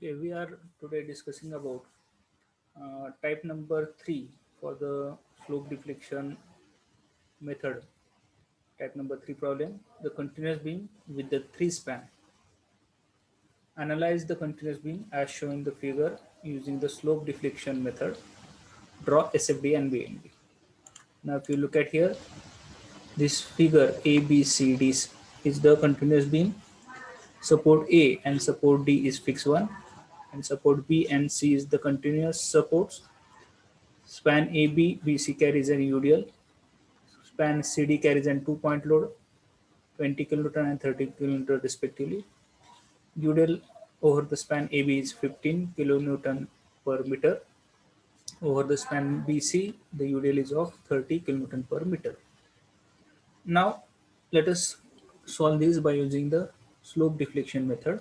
Okay, we are today discussing about type number 3 for the slope deflection method. Type number 3 problem, the continuous beam with the 3 span. Analyze the continuous beam as shown in the figure using the slope deflection method. Draw SFD and BNB. Now if you look at here, this figure ABCD is the continuous beam. Support A and support D is fixed one, and support B and C is the continuous supports. Span AB, BC carries an UDL. Span CD carries an 2-point load, 20 kilonewton and 30 kilonewton respectively. UDL over the span AB is 15 kilonewton per meter. Over the span BC, the UDL is of 30 kilonewton per meter. Now, let us solve this by using the slope deflection method.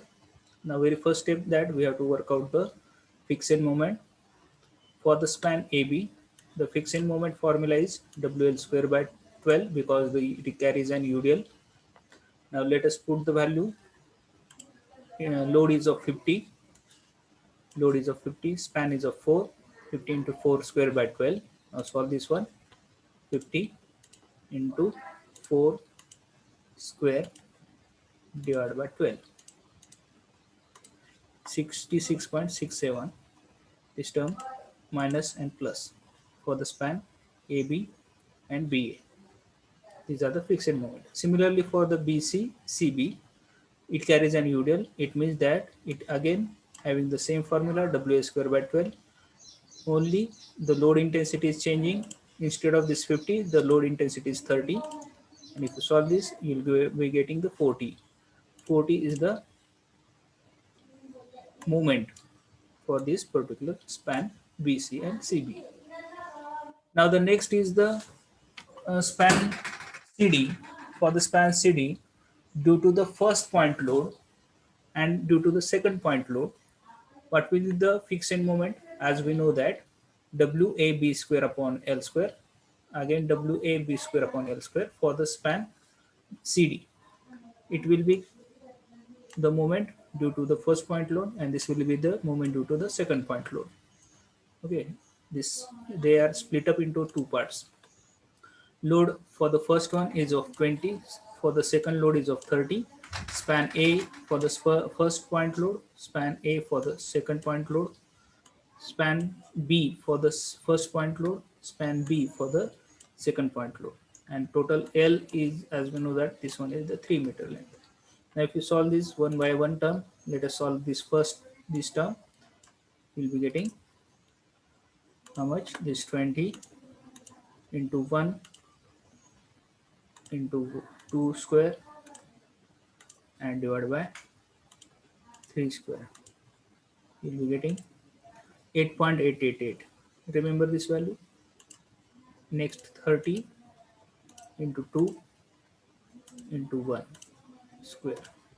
Now, very first step that we have to work out the fixed moment. For the span AB, the fixed moment formula is WL square by 12 because it carries an UDL. Now let us put the value. Load is of 50. Load is of 50. Span is of 4. 50 into 4 square by 12. Now solve this one. 50 into 4 square divided by 12. 66.67. This term minus and plus for the span AB and BA. These are the fixed moment. Similarly, for the BC, CB, it carries an UDL. It means that it again having the same formula WA square by 12. Only the load intensity is changing. Instead of this 50, the load intensity is 30. And if you solve this, you'll be getting the 40. 40 is the moment for this particular span BC and CB. Now the next is the span CD. For the span CD, due to the first point load and due to the second point load, what will be the fixed moment? As we know that WAB square upon L square, again WAB square upon L square for the span CD. It will be the moment due to the first point load, and this will be the moment due to the second point load. Okay, this they are split up into two parts. Load for the first one is of 20, for the second load is of 30. Span A for the first point load, span A for the second point load, span B for the first point load, span B for the second point load, and total L is, as we know that this one is the 3 meter length. Now if you solve this one by one term, let us solve this term. We'll be getting how much? This 20 into 1 into 2 square and divided by 3 square. You'll be getting 8.888. Remember this value. Next 30 into 2 into 1 square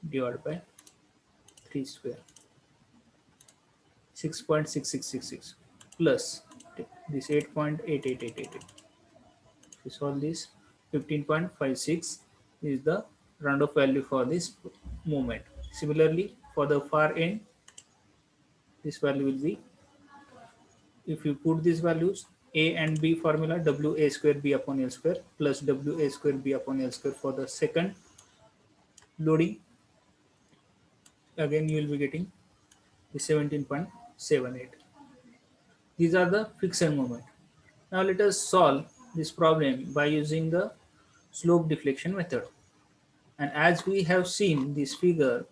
divided by 3 square. 6.6666 plus this 8.88888. If you solve this, 15.56 is the round-off value for this movement. Similarly, for the far end, this value will be, if you put these values, A and B formula, WA square B upon L square plus WA square B upon L square for the second loading, again you will be getting the 17.78. These are the fixed moment. Now let us solve this problem by using the slope deflection method. And as we have seen this figure,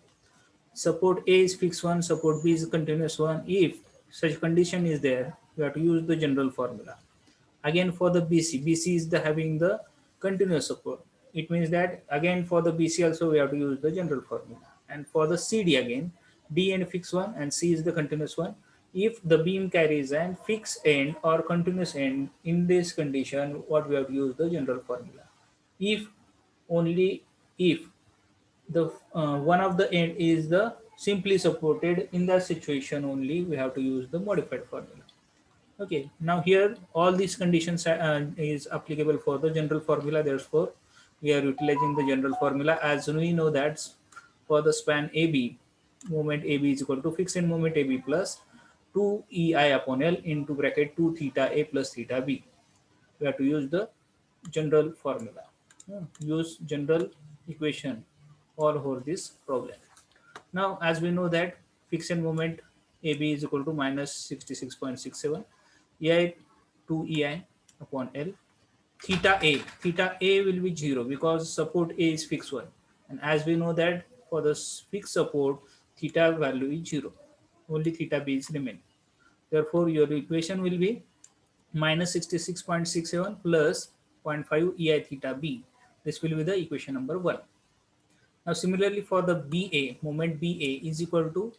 support A is fixed one, support B is continuous one. If such condition is there, we have to use the general formula. Again for the BC, BC is the having the continuous support. It means that again for the BC also we have to use the general formula. And for the CD again, D and fixed one and C is the continuous one. If the beam carries an fixed end or continuous end, in this condition, what we have to use the general formula. If only if the one of the end is the simply supported, in that situation only we have to use the modified formula. Okay, now here all these conditions is applicable for the general formula, therefore we are utilizing the general formula. As we know that for the span AB, moment AB is equal to fixed end moment AB plus 2 EI upon L into bracket 2 theta A plus theta B. We have to use the general formula. Use general equation all over this problem. Now, as we know that fixed end moment AB is equal to minus 66.67 EI 2 EI upon L. Theta A will be 0 because support A is fixed one. And as we know that for the fixed support, theta value is 0. Only theta B is remaining. Therefore, your equation will be minus 66.67 plus zero point 0.5 EI theta B. This will be the equation number 1. Now, similarly for the BA, moment BA is equal to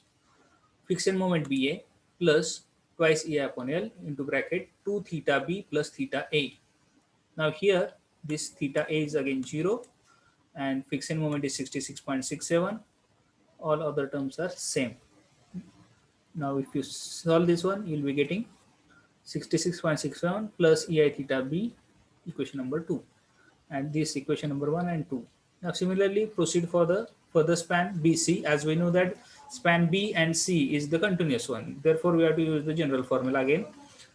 fixed moment BA plus twice EI upon L into bracket 2 theta B plus theta A. Now here this theta A is again 0 and fixed moment is 66.67. All other terms are same. Now if you solve this one, you'll be getting 66.67 plus EI theta B, equation number 2, and this equation number 1 and 2. Now similarly proceed for the further span BC, as we know that span B and C is the continuous one. Therefore we have to use the general formula again.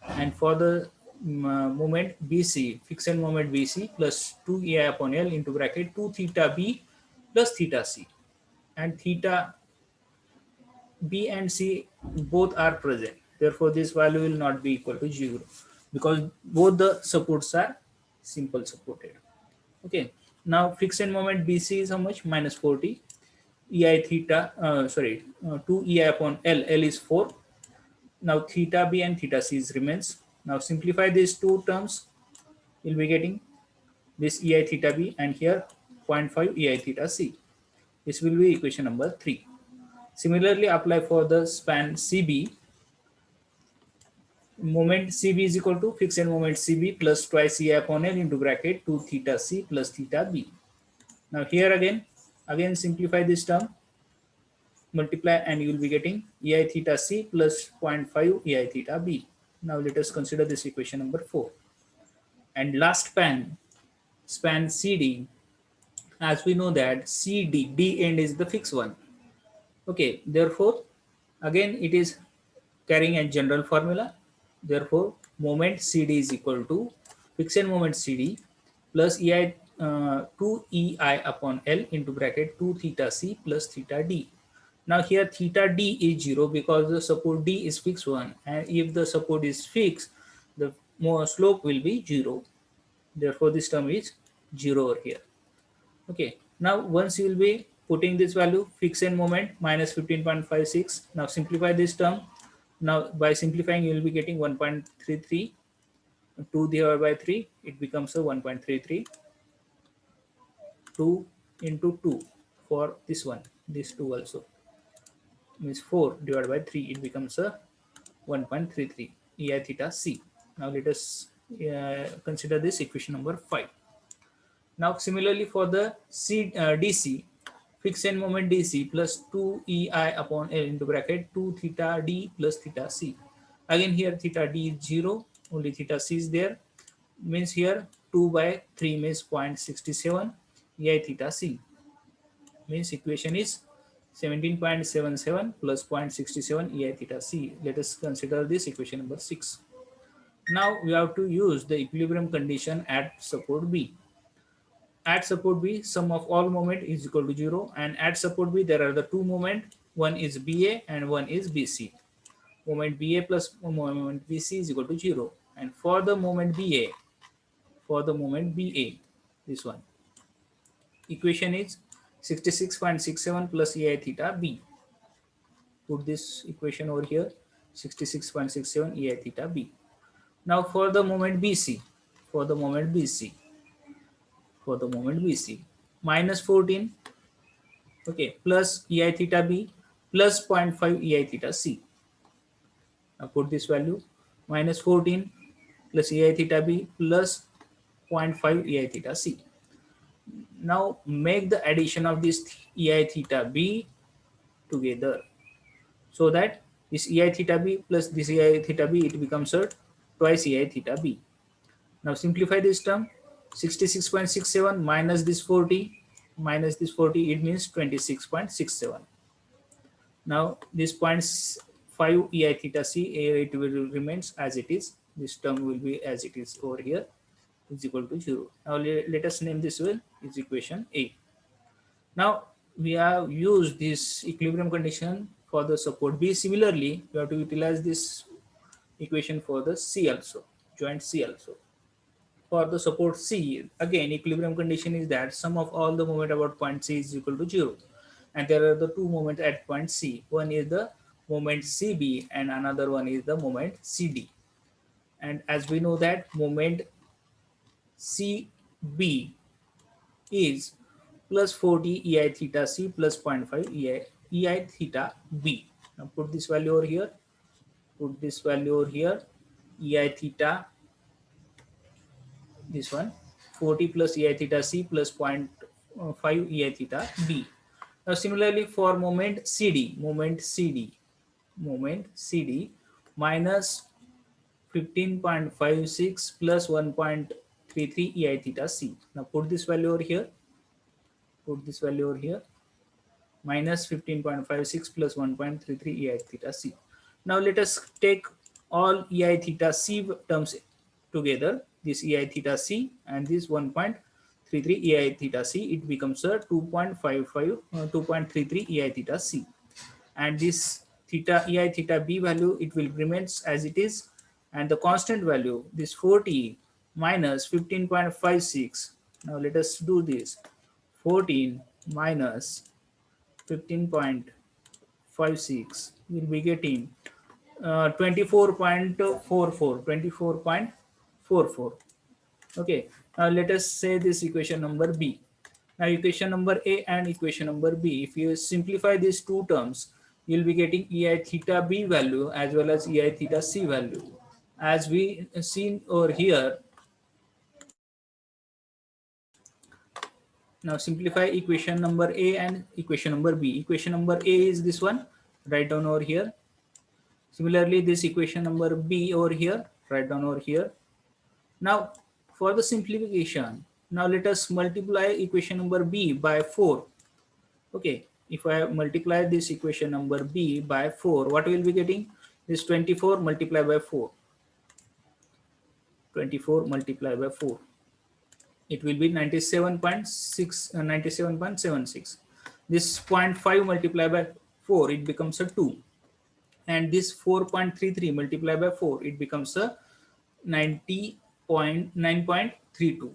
And for the moment BC, fixed moment BC plus 2 EI upon L into bracket 2 theta B plus theta C. And theta B and C both are present. Therefore, this value will not be equal to 0 because both the supports are simple supported. Okay. Now, fixed moment BC is how much? Minus 40. EI theta, 2 EI upon L. L is 4. Now, theta B and theta C remains. Now, simplify these two terms. You'll be getting this EI theta B and here 0.5 EI theta C. This will be equation number 3. Similarly, apply for the span CB. Moment CB is equal to fixed moment CB plus twice EI upon L into bracket 2 theta C plus theta B. Now here again simplify this term, multiply, and you will be getting EI theta C plus 0.5 EI theta B. Now let us consider this equation number 4. And last span CD, as we know that D end is the fixed one. Okay, therefore again it is carrying a general formula. Therefore moment CD is equal to fixed moment CD plus EI 2 EI upon L into bracket 2 theta C plus theta D. Now here theta D is 0 because the support D is fixed one, and if the support is fixed, the slope will be 0. Therefore this term is 0 over here. Okay, now once you will be putting this value, fixed moment minus 15.56. Now simplify this term. Now by simplifying you will be getting 1.33. 2 divided by 3, it becomes a 1.33. 2 into 2 for this one, this 2 also means 4 divided by 3, it becomes a 1.33 EI theta C. Now let us consider this equation number 5. Now similarly for the DC, fixed moment DC plus 2 EI upon L into bracket 2 theta D plus theta C. Again here theta D is 0, only theta C is there, means here 2 by 3 means 0.67 EI theta C, means equation is 17.77 plus 0.67 EI theta C. Let us consider this equation number 6. Now we have to use the equilibrium condition at support B. At support B, sum of all moment is equal to 0, and at support B there are the two moment, one is BA and one is BC. Moment BA plus moment BC is equal to 0, and for the moment BA, this one, equation is 66.67 plus EI theta B. Put this equation over here, 66.67 EI theta B. Now for the moment BC, minus 14, okay, plus EI theta B plus 0.5 EI theta C. Now put this value, minus 14 plus EI theta B plus 0.5 EI theta C. Now make the addition of this EI theta B together, so that this EI theta B plus this EI theta B, it becomes a twice EI theta B. Now simplify this term, 66.67 minus this 40, it means 26.67. Now this 0.5 ei theta c, it will remains as it is. This term will be as it is over here, is equal to 0. Now let us name this one is equation A. Now we have used this equilibrium condition for the support B. Similarly, we have to utilize this equation for the C also, joint C also. For the support C, again equilibrium condition is that sum of all the moment about point C is equal to 0. And there are the two moments at point C. One is the moment CB and another one is the moment CD. And as we know that moment CB is plus 40 ei theta c plus 0.5 ei theta b. Now put this value over here, put this value over here, ei theta, this one, 40 plus ei theta c plus 0.5 ei theta b. Now similarly for moment CD, moment CD minus 15.56 plus 1.33 ei theta c. Now put this value over here, put this value over here, minus 15.56 plus 1.33 ei theta c. Now let us take all ei theta c terms together, this ei theta c and this 1.33 ei theta c, it becomes a 2.33 ei theta c. And this theta ei theta b value, it will remains as it is, and the constant value, this 40 minus 15.56. Now let us do this, 14 minus 15.56 will be getting 24.44. Okay, now let us say this equation number B. Now equation number A and equation number B, if you simplify these two terms, you'll be getting ei theta b value as well as ei theta c value. As we seen over here, now simplify equation number A and equation number B. Equation number A is this one, write down over here. Similarly, this equation number B over here, write down over here. Now for the simplification, now let us multiply equation number B by 4. Okay, if I multiply this equation number B by 4, what will be getting? This 24 multiplied by 4. 24 multiplied by 4. It will be 97.76. This 0.5 multiplied by 4, it becomes a 2. And this 4.33 multiplied by 4, it becomes a 90.9.32.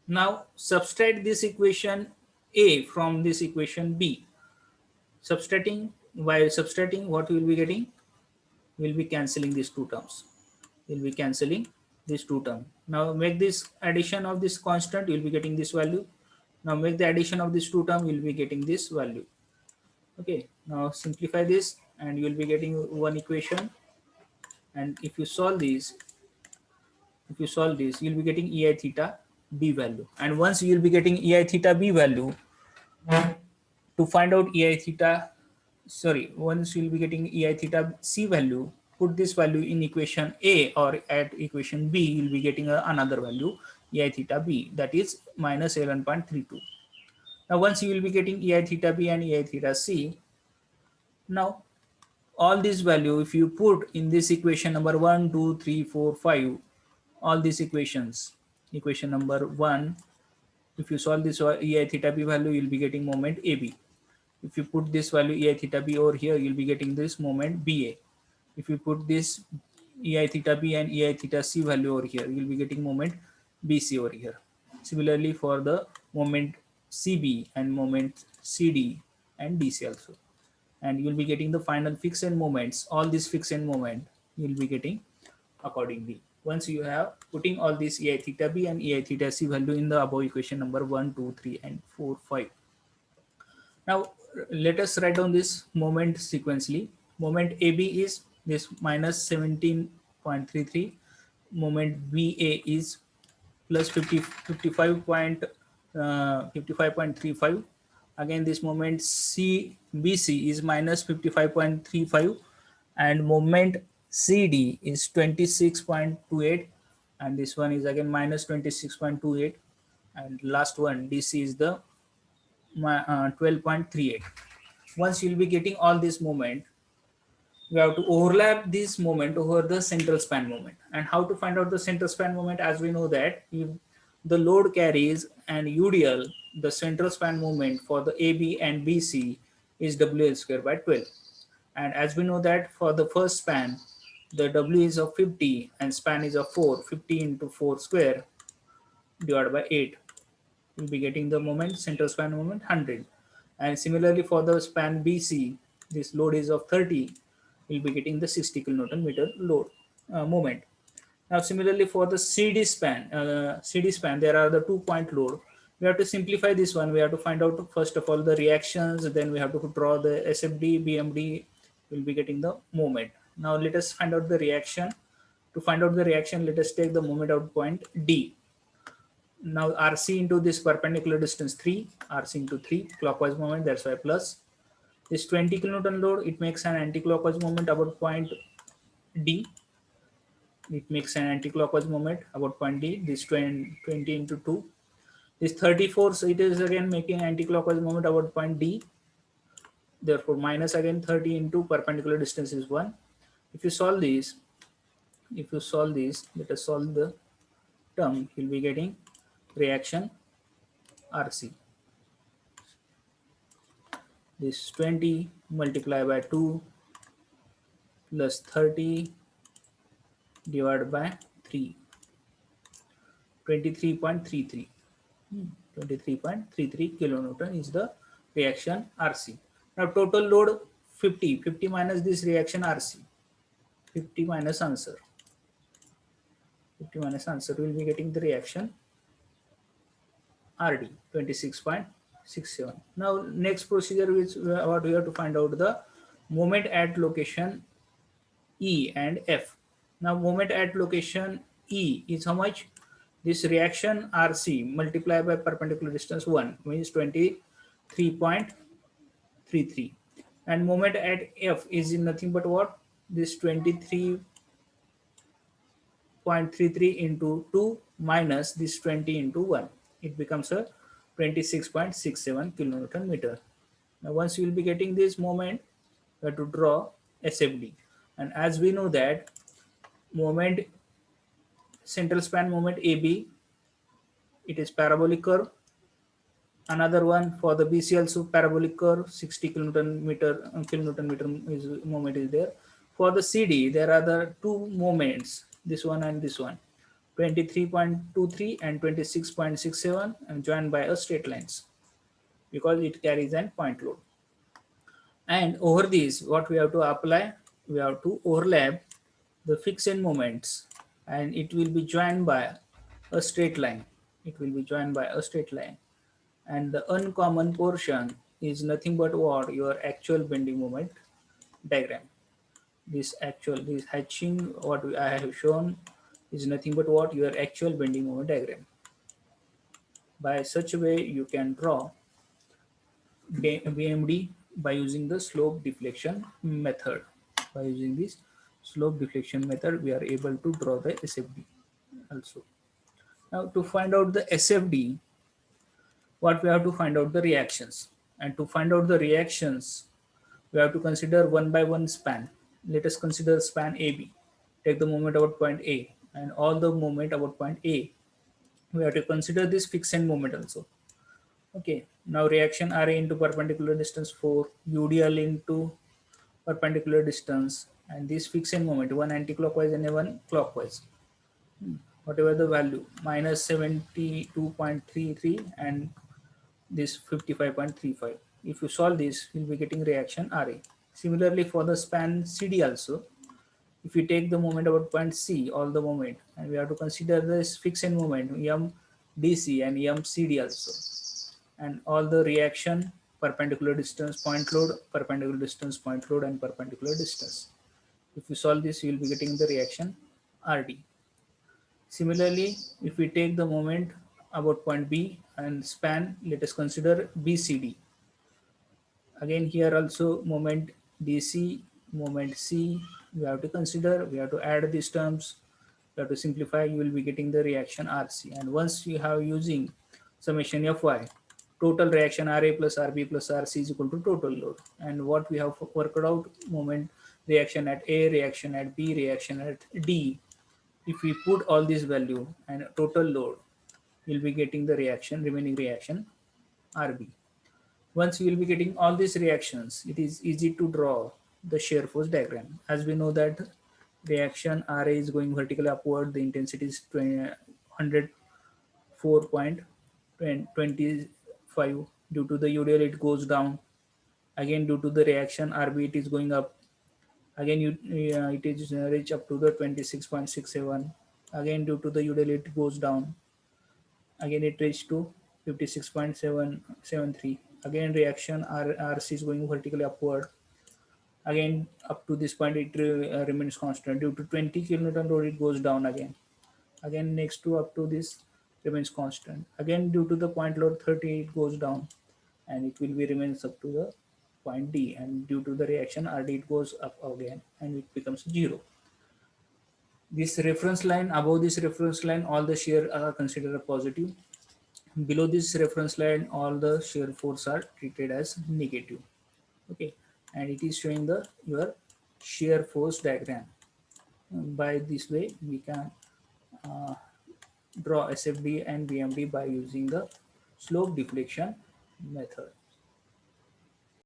Now subtract this equation A from this equation B. Subtracting, while subtracting, what we will be getting? We will be cancelling these two terms. We will be cancelling these two terms. Now make this addition of this constant, you will be getting this value. Now make the addition of this two term, you will be getting this value. Okay, now simplify this and you will be getting one equation. And if you solve this, you'll be getting ei theta b value. And once you'll be getting ei theta b value, to find out once you'll be getting ei theta c value, put this value in equation A, or at equation B, you'll be getting another value, ei theta b, that is minus 11.32. Now once you will be getting ei theta b and ei theta c, now all this value, if you put in this equation number 1, 2, 3, 4, 5, all these equations, equation number 1, if you solve this ei theta b value, you'll be getting moment AB. If you put this value ei theta b over here, you'll be getting this moment BA. If you put this ei theta b and ei theta c value over here, you'll be getting moment BC over here. Similarly for the moment CB and moment CD and DC also. And you'll be getting the final fixed end moments, all these fixed end moment you'll be getting accordingly. Once you have putting all these ei theta b and ei theta c value in the above equation number 1, 2, 3 and 4, 5. Now let us write down this moment sequentially. Moment AB is this minus 17.33. Moment BA is plus 55.35. Again this moment CBC is minus 55.35, and moment CD is 26.28, and this one is again minus 26.28, and last one DC is the 12.38. once you'll be getting all this moment, we have to overlap this moment over the central span moment. And how to find out the central span moment? As we know that if the load carries an UDL, the central span moment for the AB and BC is WL square by 12. And as we know that for the first span, the W is of 50 and span is of 4, 50 into 4 square divided by 8. You'll be getting the moment, central span moment 100. And similarly for the span BC, this load is of 30, we'll be getting the 60 kilonewton meter load moment. Now similarly for the CD span, there are the 2-point load. We have to simplify this one. We have to find out first of all the reactions, then we have to draw the SFD, BMD, we'll be getting the moment. Now let us find out the reaction. To find out the reaction, let us take the moment out point D. Now RC into this perpendicular distance 3, RC into 3, clockwise moment, that's why plus. This 20 kilonewton load, it makes an anti-clockwise moment about point D. It makes an anti-clockwise moment about point D. This 20 into 2. This 34, so it is again making anti-clockwise moment about point D. Therefore, minus again 30 into perpendicular distance is 1. If you solve this, let us solve the term, you'll be getting reaction RC. This 20 multiplied by 2 plus 30 divided by 3, 23.33. 23.33 kilonewton is the reaction RC. Now total load 50. 50 minus this reaction RC. 50 minus answer. 50 minus answer, we will be getting the reaction RD 26.67. Now next procedure is what we have to find out the moment at location E and F. Now moment at location E is how much? This reaction RC multiplied by perpendicular distance 1 means 23.33. And moment at F is nothing but what? This 23.33 into 2 minus this 20 into 1. It becomes a 26.67 kilonewton meter. Now once you will be getting this moment, you have to draw SFD. And as we know that moment, central span moment AB, it is parabolic curve. Another one for the BC also parabolic curve, 60 kilonewton meter is moment is there. For the CD, there are the two moments, this one and this one, 23.23 and 26.67, and joined by a straight lines because it carries an point load. And over this, what we have to apply, we have to overlap the fixed moments, and it will be joined by a straight line. It will be joined by a straight line. And the uncommon portion is nothing but what? Your actual bending moment diagram. This hatching, what I have shown, is nothing but what? Your actual bending moment diagram. By such a way, you can draw BMD by using the slope deflection method. By using this slope deflection method, we are able to draw the SFD also. Now to find out the SFD, what we have to find out the reactions. And to find out the reactions, we have to consider one by one span. Let us consider span AB. Take the moment about point A and all the moment about point A. We have to consider this fixed moment also. Okay, now reaction RA into perpendicular distance 4, UDL into perpendicular distance, and this fixed moment, one anti-clockwise and one clockwise. Whatever the value, minus 72.33 and this 55.35. If you solve this, you'll be getting reaction RA. Similarly for the span CD also, if you take the moment about point C, all the moment, and we have to consider this fixed moment, M DC and M CD also, and all the reaction, perpendicular distance, point load, perpendicular distance, point load, and perpendicular distance. If you solve this, you will be getting the reaction RD. Similarly, if we take the moment about point B and span, let us consider BCD. Again here also moment DC, moment C, we have to consider, we have to add these terms, we have to simplify, you will be getting the reaction RC. And once you have using summation Fy, total reaction Ra plus Rb plus Rc is equal to total load. And what we have worked out, moment reaction at A, reaction at B, reaction at D. If we put all these value and total load, we'll be getting the reaction, remaining reaction Rb. Once we will be getting all these reactions, it is easy to draw the shear force diagram. As we know that reaction Ra is going vertically upward, the intensity is 104.25. Due to the UDL, it goes down. Again, due to the reaction Rb, it is going up. Again, it is reach up to the 26.67. Again, due to the UDL, it goes down. Again, it reached to 56.773. Again, reaction RC is going vertically upward. Again, up to this point, it remains constant. Due to 20 kilonewton load, it goes down again. Again, next to up to this remains constant. Again, due to the point load 30, it goes down, and it will be remains up to the point D. And due to the reaction RD, it goes up again, and it becomes 0. This reference line, above this reference line, all the shear are considered a positive. Below this reference line, all the shear force are treated as negative. Okay, and it is showing the your shear force diagram. By this way, we can uh, draw SFD and BMD by using the slope deflection method.